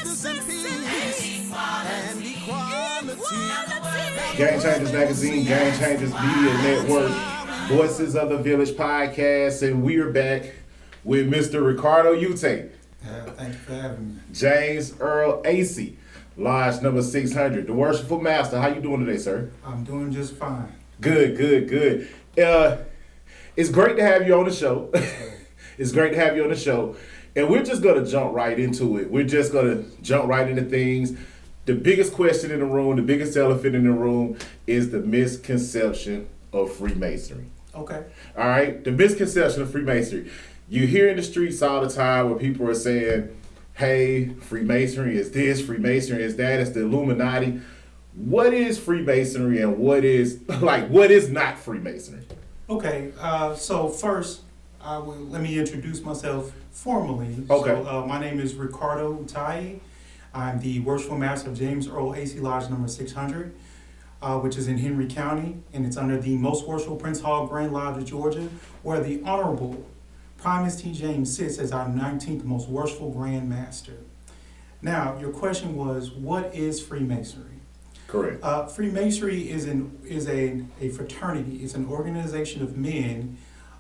justice and peace and equality. Game Changers Magazine, Game Changers Media Network, Voices of the Village podcast, and we're back with Mr. Ricardo Utai. Thank you for having me. James Earl Acey, Lodge number 600, the Worshipful Master. How you doing today, sir? I'm doing just fine. Good. It's great to have you on the show. It's great to have you on the show. And we're just going to jump right into it. We're just going to jump right into things. The biggest question in the room, the biggest elephant in the room is the misconception of Freemasonry. Okay. All right? The misconception of Freemasonry. You hear in the streets all the time where people are saying, hey, Freemasonry is this, Freemasonry is that, it's the Illuminati. What is Freemasonry and what is not Freemasonry? Okay, so first, let me introduce myself formally. Okay. So, my name is Ricardo Utai. I'm the Worshipful Master of James Earl Acey Lodge number 600, which is in Henry County, and it's under the Most Worshipful Prince Hall Grand Lodge of Georgia, where the Honorable Primus T. James sits as our 19th Most Worshipful Grand Master. Now, your question was, what is Freemasonry? Correct. Freemasonry is a fraternity. It's an organization of men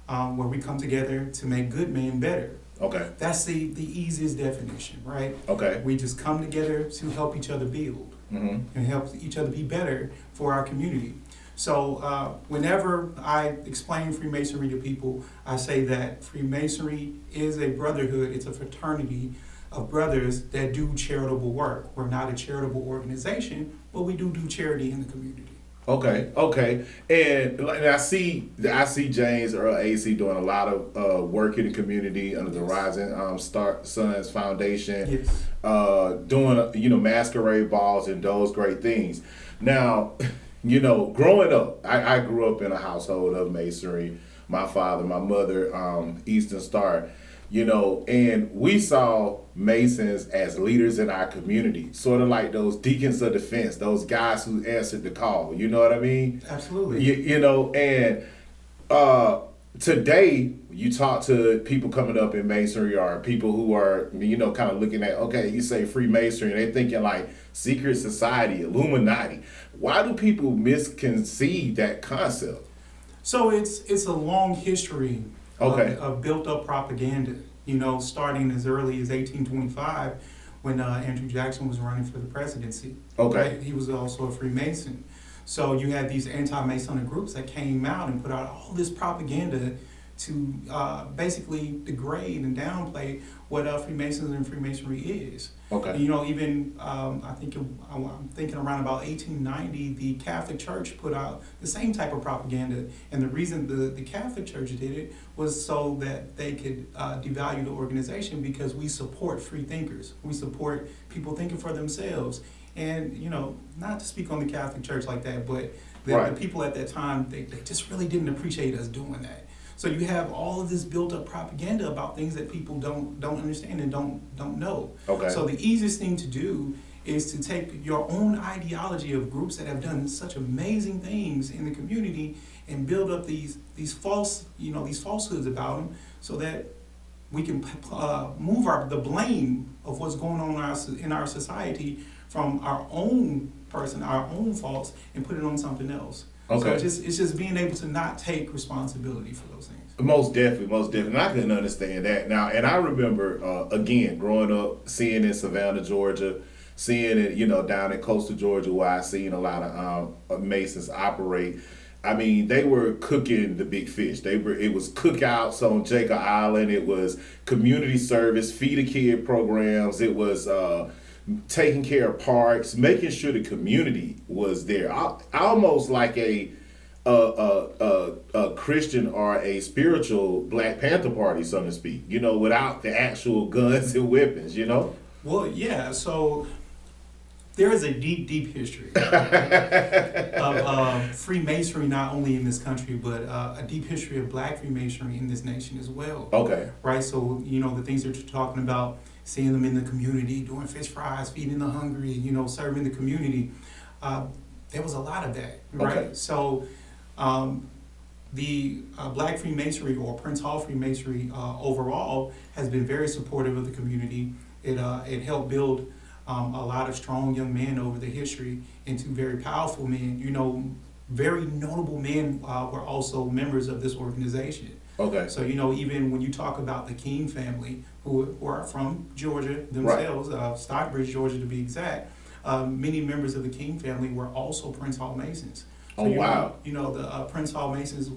where we come together to make good men better. Okay. That's the easiest definition, right? Okay. We just come together to help each other build and help each other be better for our community. So whenever I explain Freemasonry to people, I say that Freemasonry is a brotherhood. It's a fraternity of brothers that do charitable work. We're not a charitable organization, but we do charity in the community. Okay. And I see James Earl Acey doing a lot of work in the community under the Rising Sons Foundation. Yes. Doing masquerade balls and those great things. Now, growing up, I grew up in a household of masonry. My father, my mother, Eastern Star. And we saw Masons as leaders in our community, sort of like those deacons of defense, those guys who answered the call. You know what I mean? Absolutely. And today you talk to people coming up in Masonry or people who are, kind of looking at, okay, you say Freemasonry, and they're thinking like secret society, Illuminati. Why do people misconceive that concept? So it's a long history. Okay. Of built-up propaganda, starting as early as 1825 when Andrew Jackson was running for the presidency. Okay. Right? He was also a Freemason. So you had these anti-Masonic groups that came out and put out all this propaganda to basically degrade and downplay what Freemasons and Freemasonry is. Okay. And, even I'm thinking around about 1890, the Catholic Church put out the same type of propaganda, and the reason the Catholic Church did it was so that they could devalue the organization, because we support free thinkers. We support people thinking for themselves. And, not to speak on the Catholic Church like that, but the people at that time, they just really didn't appreciate us doing that. So you have all of this built-up propaganda about things that people don't understand and don't know. Okay. So the easiest thing to do is to take your own ideology of groups that have done such amazing things in the community and build up these falsehoods about them, so that we can move the blame of what's going on in our society from our own person, our own faults, and put it on something else. Okay. So it's just being able to not take responsibility for those things. Most definitely. And I can understand that now. And I remember, again, growing up, seeing in Savannah, Georgia, seeing it, down in coastal Georgia, where I seen a lot of Masons operate. I mean, they were cooking the big fish. It was cookouts on Jacob Island. It was community service, feed a kid programs. It was taking care of parks, making sure the community was there. Almost like a Christian or a spiritual Black Panther Party, so to speak, without the actual guns and weapons, Well, yeah, so there is a deep history of Freemasonry, not only in this country, but a deep history of Black Freemasonry in this nation as well. Okay. Right, so, the things that you're talking about, seeing them in the community, doing fish fries, feeding the hungry, serving the community. There was a lot of that, right? Okay. So the Black Freemasonry, or Prince Hall Freemasonry overall, has been very supportive of the community. It helped build a lot of strong young men over the history into very powerful men. You know, very notable men were also members of this organization. Okay. So, you know, even when you talk about the King family, who are from Georgia themselves, Stockbridge, Georgia to be exact, many members of the King family were also Prince Hall Masons. So, wow. You know, the Prince Hall Masons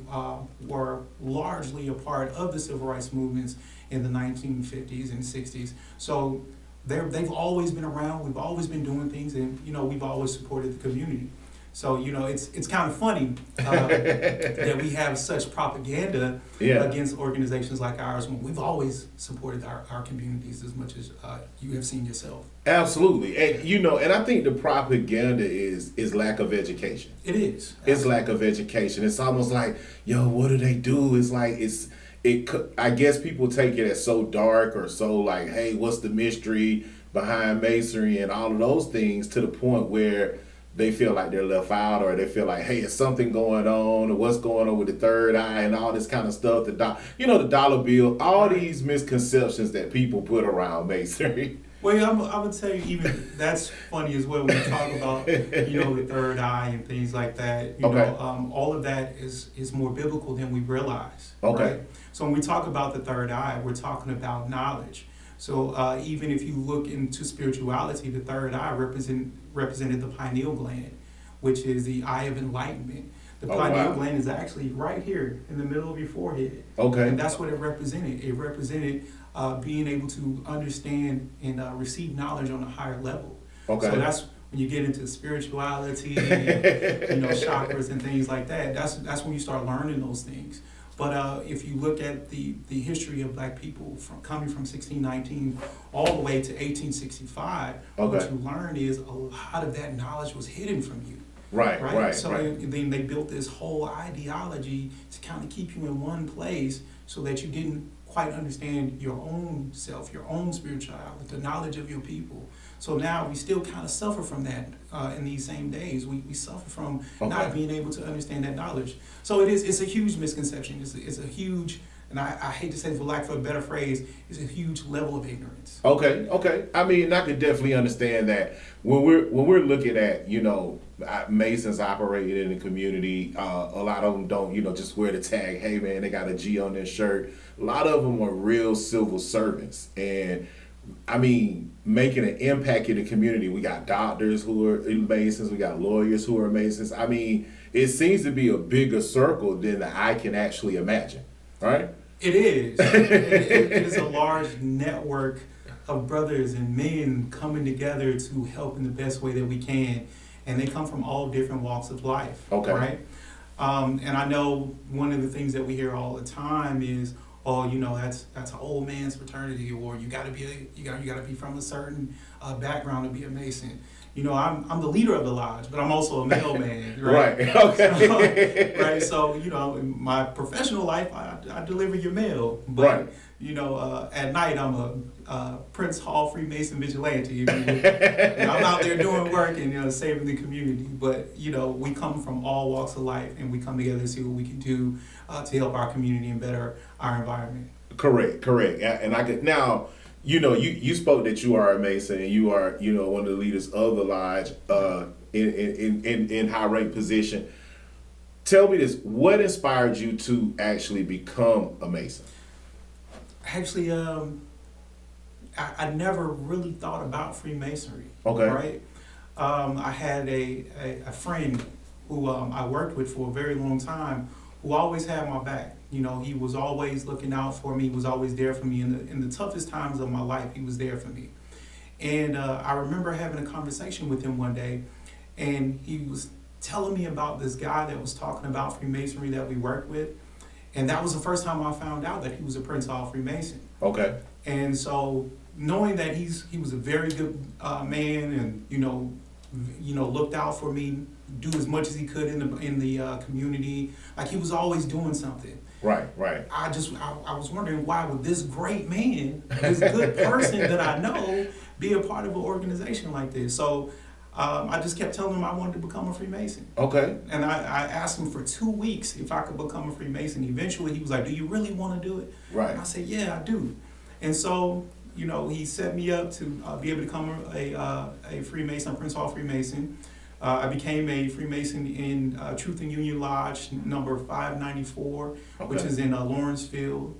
were largely a part of the civil rights movements in the 1950s and 60s. So they've always been around. We've always been doing things, and, you know, we've always supported the community. So, you know, it's kind of funny that we have such propaganda against organizations like ours when we've always supported our communities as much as you have seen yourself. Absolutely. And, you know, and I think the propaganda is lack of education. It is. It's lack of education. It's almost like, yo, what do they do? It's like, I guess people take it as so dark or so like, hey, what's the mystery behind Masonry and all of those things, to the point where they feel like they're left out, or they feel like, hey, is something going on, or what's going on with the third eye and all this kind of stuff. The dollar bill, all these misconceptions that people put around Masonry. Well, yeah, I would say even that's funny as well when you talk about, you know, the third eye and things like that. You know, all of that is more biblical than we realize. Okay. Right? So when we talk about the third eye, we're talking about knowledge. So even if you look into spirituality, the third eye represented the pineal gland, which is the eye of enlightenment. The pineal gland is actually right here in the middle of your forehead. Okay. And that's what it represented. It represented being able to understand and receive knowledge on a higher level. Okay. So that's when you get into spirituality, and, you know, chakras and things like that. That's when you start learning those things. But if you look at the history of Black people coming from 1619 all the way to 1865, what you learn is a lot of that knowledge was hidden from you. Right. So then they built this whole ideology to kind of keep you in one place so that you didn't quite understand your own self, your own spirituality, the knowledge of your people. So now we still kind of suffer from that in these same days. We suffer from not being able to understand that knowledge. So it's a huge misconception. It's a huge, and I hate to say for lack of a better phrase, it's a huge level of ignorance. Okay. I mean, I could definitely understand that when we're looking at, you know, Masons operating in the community, a lot of them don't, you know, just wear the tag, hey man, they got a G on their shirt. A lot of them are real civil servants, and I mean, making an impact in the community. We got doctors who are Masons, we got lawyers who are Masons. I mean, it seems to be a bigger circle than the eye can actually imagine, right? It is. It is a large network of brothers and men coming together to help in the best way that we can. And they come from all different walks of life, right? And I know one of the things that we hear all the time is, oh, you know, that's an old man's fraternity, or you got to be from a certain background to be a Mason. You know, I'm the leader of the lodge, but I'm also a mailman, right? Okay. Right. So, you know, in my professional life, I deliver your mail, but you know, at night I'm a Prince Hall Freemason vigilante. You know, I'm out there doing work and, you know, saving the community. But, you know, we come from all walks of life, and we come together to see what we can do to help our community and better our environment. Correct. And I could now. You know, you spoke that you are a Mason and you are, you know, one of the leaders of the lodge in high rank position. Tell me this: what inspired you to actually become a Mason? Actually, I never really thought about Freemasonry. Okay. Right. I had a friend who I worked with for a very long time, who always had my back. You know, he was always looking out for me. He was always there for me in the toughest times of my life. He was there for me. And I remember having a conversation with him one day, and he was telling me about this guy that was talking about Freemasonry that we worked with. And that was the first time I found out that he was a Prince Hall Freemason. Okay. And so knowing that he was a very good man, and you know, looked out for me, do as much as he could in the community. Like, he was always doing something. Right. I was wondering, why would this great man, this good person that I know, be a part of an organization like this? So I just kept telling him I wanted to become a Freemason. Okay. And I asked him for 2 weeks if I could become a Freemason. Eventually he was like, do you really want to do it? Right. And I said, yeah, I do. And so he set me up to be able to become a Freemason, a Prince Hall Freemason. I became a Freemason in Truth and Union Lodge number 594, which is in Lawrenceville.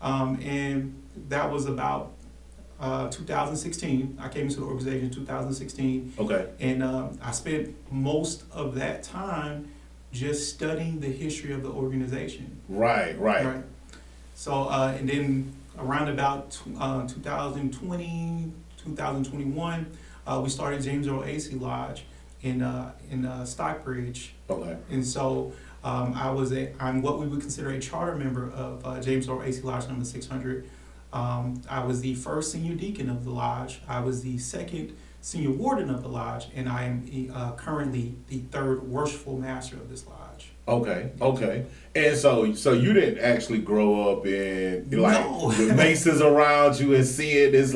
And that was about 2016. I came into the organization in 2016. Okay. And I spent most of that time just studying the history of the organization. Right. So, and then around about 2020, 2021, we started James Earl Acey Lodge in Stockbridge. Okay. And so I'm what we would consider a charter member of James Earl Acey Lodge number 600. I was the first senior deacon of the lodge. I was the second senior warden of the lodge, and I am currently the third worshipful master of this lodge. Okay. And so you didn't actually grow up in No. the Masons around you and seeing this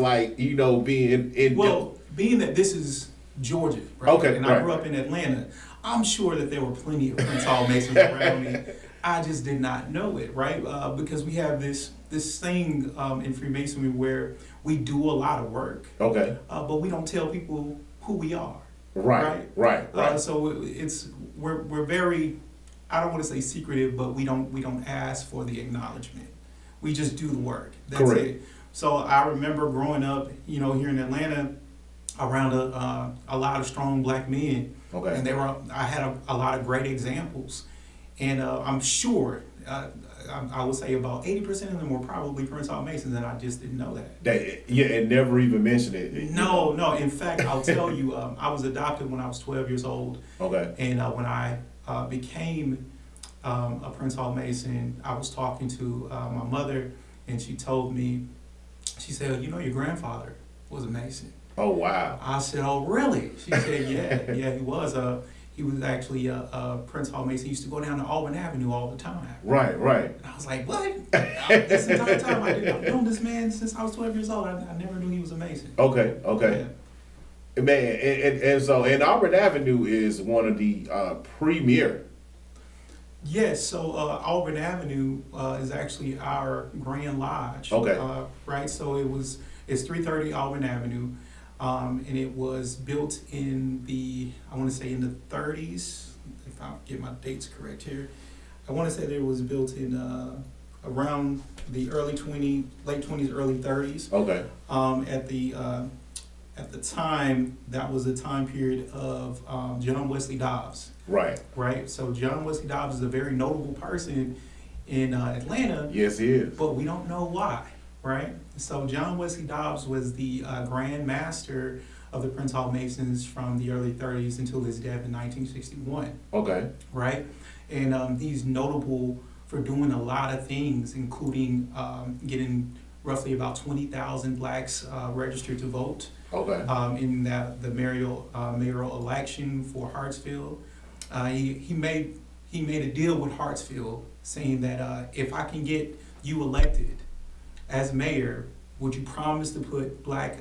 being in. Well, being that this is Georgia, right? Okay, and I grew up in Atlanta, I'm sure that there were plenty of Prince Hall Masons around me. I just did not know it, right? Because we have this thing in Freemasonry where we do a lot of work. Okay. But we don't tell people who we are. Right. So we're very, I don't want to say secretive, but we don't ask for the acknowledgement. We just do the work. That's Correct. it. So I remember growing up, here in Atlanta, around a lot of strong black men. Okay. And I had a lot of great examples. And I'm sure, I would say about 80% of them were probably Prince Hall Masons, and I just didn't know that. And never even mentioned it. No. In fact, I'll tell you, I was adopted when I was 12 years old. Okay. And when I became a Prince Hall Mason, I was talking to my mother, and she told me, she said, your grandfather was a Mason. Oh, wow. I said, oh, really? She said, yeah, he was. He was actually a Prince Hall Mason. He used to go down to Auburn Avenue all the time. Right. And I was like, what? This entire time I've known this man since I was 12 years old. I never knew he was a Mason. Okay. Yeah. Man, and so, and Auburn Avenue is one of the premier. Yes, so Auburn Avenue is actually our Grand Lodge. Okay. Right, so it's 330 Auburn Avenue. And it was built in I want to say in the 30s, if I get my dates correct here. I want to say that it was built in around the late 20s, early 30s. Okay. At the time, that was the time period of John Wesley Dobbs. Right. So John Wesley Dobbs is a very notable person in Atlanta. Yes, he is. But we don't know why. Right? So John Wesley Dobbs was the Grand Master of the Prince Hall Masons from the early 30s until his death in 1961. Okay. Right? And he's notable for doing a lot of things, including getting roughly about 20,000 blacks registered to vote. Okay. In the mayoral election for Hartsfield. He made a deal with Hartsfield saying that if I can get you elected as mayor, would you promise to put black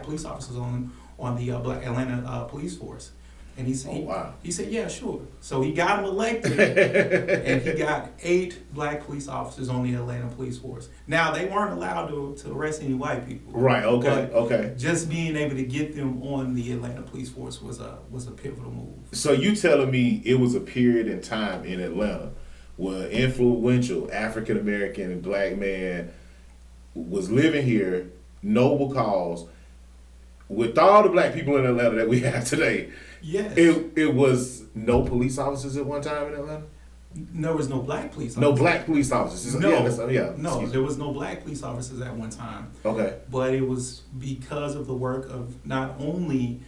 police officers on the Black Atlanta police force? And he said, yeah, sure. So he got him elected, and he got 8 black police officers on the Atlanta police force. Now, they weren't allowed to arrest any white people. Right. Okay. Just being able to get them on the Atlanta police force was a pivotal move. So you telling me it was a period in time in Atlanta where influential African American and black man was living here, noble cause, with all the black people in Atlanta that we have today. Yes. It was no police officers at one time in Atlanta? There was no black police officers. No black police officers. No, there was no black police officers at one time. Okay. But it was because of the work of not only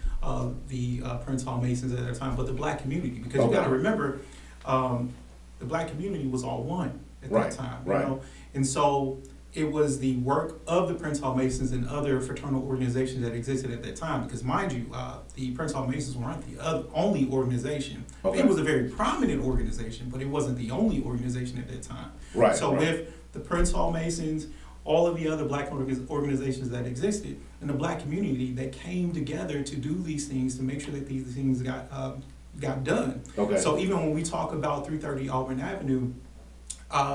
the Prince Hall Masons at that time, but the black community. Because you got to remember, the black community was all one at that time. Right. You know? And so it was the work of the Prince Hall Masons and other fraternal organizations that existed at that time. Because mind you, the Prince Hall Masons weren't the only organization. Okay. It was a very prominent organization, but it wasn't the only organization at that time. Right. So with the Prince Hall Masons, all of the other black organizations that existed, and the black community that came together to do these things, to make sure that these things got done. Okay. So even when we talk about 330 Auburn Avenue,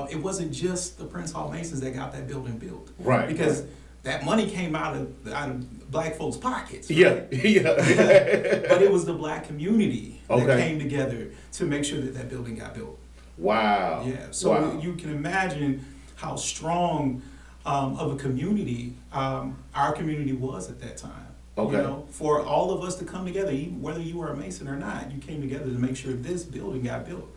it wasn't just the Prince Hall Masons that got that building built. Right. Because that money came out of black folks' pockets. Yeah, Right? yeah. But it was the black community that Okay. came together to make sure that that building got built. Wow. Yeah, so wow. you can imagine how strong of a community our community was at that time. Okay. You know, for all of us to come together, even whether you were a Mason or not, you came together to make sure this building got built.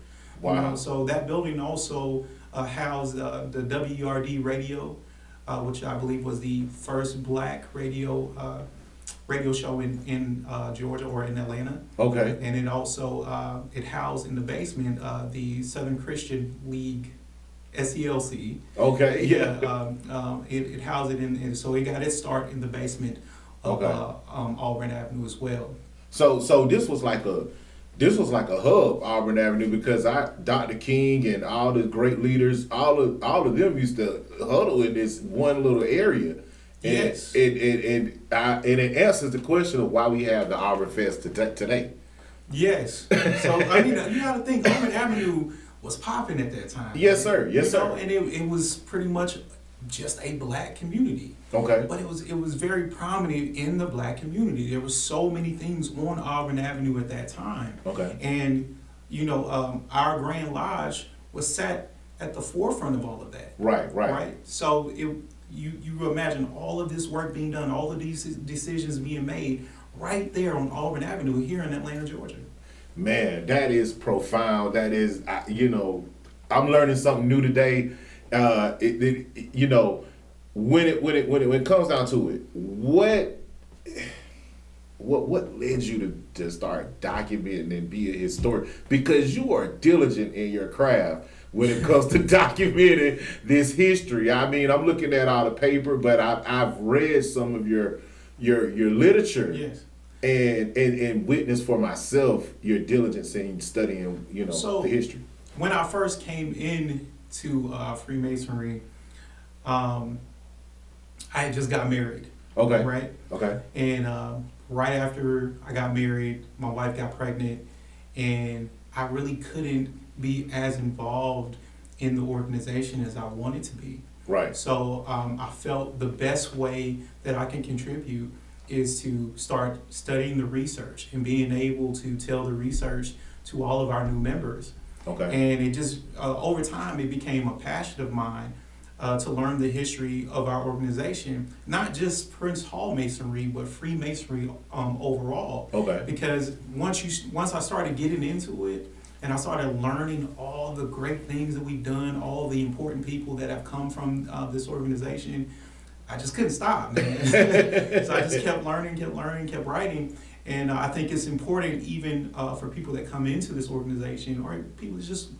Wow. You know, so that building also housed the WRD radio, which I believe was the first black radio show in Georgia or in Atlanta. Okay. And it also it housed in the basement the Southern Christian League, SELC. Okay. Yeah, it housed it in, so it got its start in the basement of Auburn Avenue as well. So this was like a hub, Auburn Avenue, because Dr. King and all the great leaders, all of them used to huddle in this one little area. And Yes. and it answers the question of why we have the Auburn Fest today. Yes. So I mean, you got to think Auburn Avenue was popping at that time. Yes, sir. Yes, You know, sir. and it was pretty much just a black community. Okay. But it was very prominent in the black community. There were so many things on Auburn Avenue at that time. Okay. And you know, our Grand Lodge was sat at the forefront of all of that. Right. So you imagine all of this work being done, all of these decisions being made right there on Auburn Avenue here in Atlanta, Georgia. Man, that is profound. That is, I'm learning something new today. You know, when it comes down to it, what led you to start documenting and be a historian? Because you are diligent in your craft when it comes to documenting this history. I mean, I'm looking at all the paper, but I've read some of your literature. Yes. And witness for myself your diligence in studying, the history. When I first came into Freemasonry, I had just got married. Okay. Right. Okay. And right after I got married, my wife got pregnant, and I really couldn't be as involved in the organization as I wanted to be. Right. So I felt the best way that I can contribute is to start studying the research and being able to tell the research to all of our new members. Okay. And it just, over time, it became a passion of mine to learn the history of our organization, not just Prince Hall Masonry, but Freemasonry overall. Okay. Because once I started getting into it, and I started learning all the great things that we've done, all the important people that have come from this organization, I just couldn't stop, man. So I just kept learning, kept writing. And I think it's important even for people that come into this organization, or people just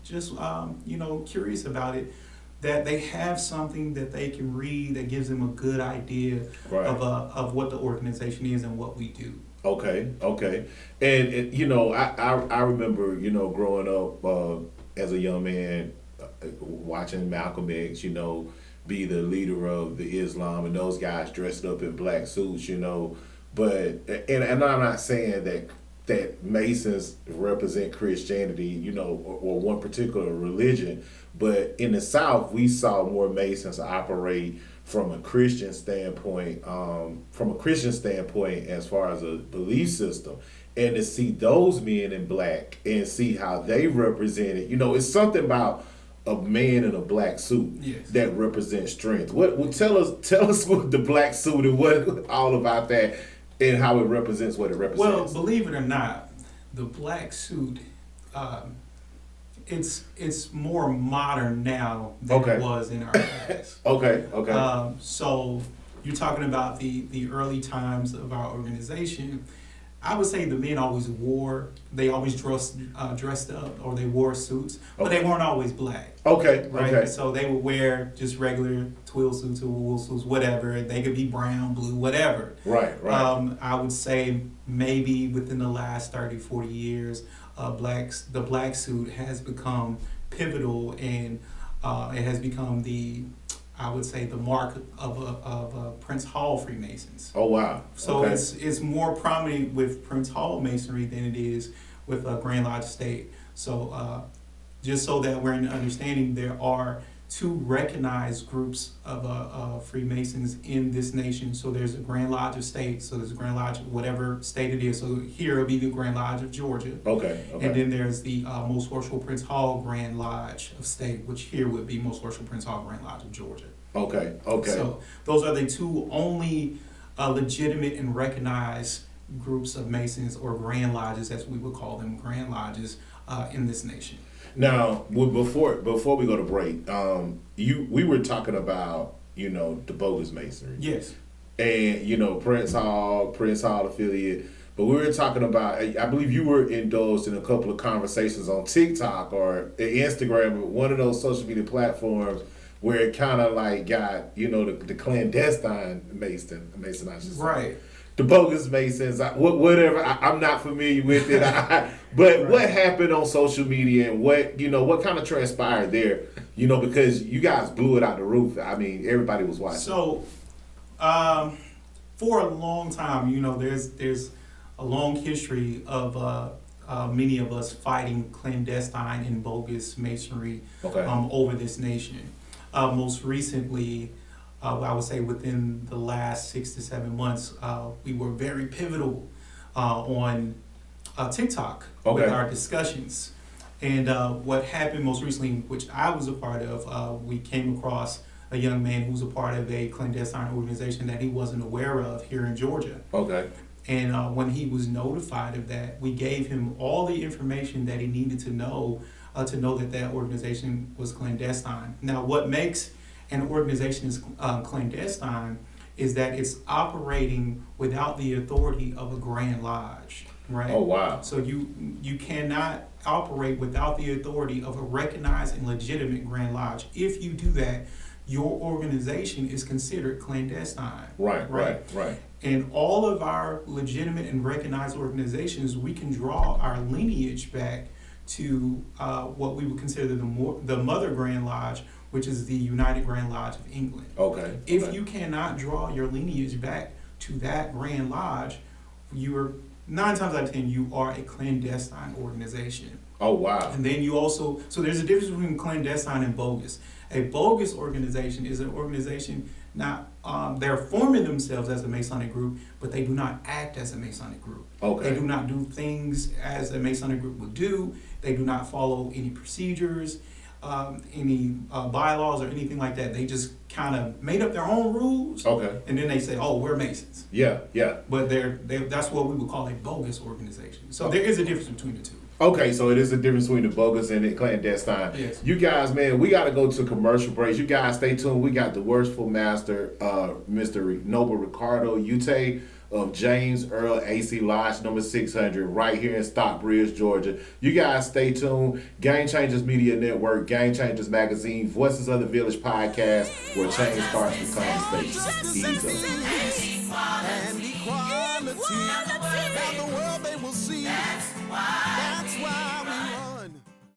curious about it, that they have something that they can read that gives them a good idea of what the organization is and what we do. Okay. And I remember, growing up as a young man, watching Malcolm X, be the leader of the Islam, and those guys dressed up in black suits, but and I'm not saying that Masons represent Christianity, or one particular religion, but in the South we saw more Masons operate from a Christian standpoint, as far as a belief system, and to see those men in black and see how they represented, it's something about a man in a black suit that represents strength. Tell us what the black suit and what all about that and how it represents what it represents. Well, believe it or not, the black suit, it's more modern now than it was in our past. Okay. So you're talking about the early times of our organization. I would say the men always dressed up, or they wore suits, but they weren't always black. Okay. So they would wear just regular twill suits or wool suits, whatever. They could be brown, blue, whatever. Right. I would say maybe within the last 30, 40 years, the black suit has become pivotal, and it has become the mark of Prince Hall Freemasons. Oh wow! So it's more prominent with Prince Hall Masonry than it is with Grand Lodge State. So just so that we're in understanding, there are two recognized groups of Freemasons in this nation. So there's a Grand Lodge of State. So there's a Grand Lodge of whatever state it is. So here it'll be the Grand Lodge of Georgia. Okay. And then there's the Most Worshipful Prince Hall Grand Lodge of State, which here would be Most Worshipful Prince Hall Grand Lodge of Georgia. Okay. So those are the two only legitimate and recognized groups of Masons, or Grand Lodges, as we would call them, Grand Lodges in this nation. Now, before we go to break, we were talking about, the bogus Masonry. Yes. And, Prince Hall affiliate. But we were talking about, I believe you were indulged in a couple of conversations on TikTok or Instagram, or one of those social media platforms, where it kind of like got, the clandestine Mason, I should say. Right. The bogus Masons, whatever. I'm not familiar with it. But right. What happened on social media, and what kind of transpired there? Because you guys blew it out the roof. I mean, everybody was watching. So, for a long time, there's a long history of many of us fighting clandestine and bogus Masonry over this nation. Most recently, I would say within the last 6 to 7 months, we were very pivotal on TikTok with our discussions. And what happened most recently, which I was a part of, we came across a young man who was a part of a clandestine organization that he wasn't aware of here in Georgia. Okay. And when he was notified of that, we gave him all the information that he needed to know that organization was clandestine. Now, what makes an organization is clandestine is that it's operating without the authority of a Grand Lodge, right? Oh, wow. So you cannot operate without the authority of a recognized and legitimate Grand Lodge. If you do that, your organization is considered clandestine. Right. And all of our legitimate and recognized organizations, we can draw our lineage back to what we would consider the Mother Grand Lodge, which is the United Grand Lodge of England. Okay. If you cannot draw your lineage back to that Grand Lodge, you are 9 times out of 10 you are a clandestine organization. Oh, wow. And then you also, so there's a difference between clandestine and bogus. A bogus organization is an organization not they're forming themselves as a Masonic group, but they do not act as a Masonic group. Okay. They do not do things as a Masonic group would do. They do not follow any procedures, any bylaws or anything like that. They just kind of made up their own rules. Okay. And then they say, "Oh, we're Masons." Yeah. But that's what we would call a bogus organization. So there is a difference between the two. Okay, so it is a difference between the bogus and the clandestine. Yes. You guys, man, we got to go to commercial breaks. You guys stay tuned. We got the Worshipful Master, Mr. Noble Ricardo Utai of James Earl Acey Lodge number 600 right here in Stockbridge, Georgia. You guys stay tuned. Game Changers Media Network, Game Changers Magazine, Voices of the Village podcast, where change starts from conversation. Ease up. And equality. Now the world they will see. That's why.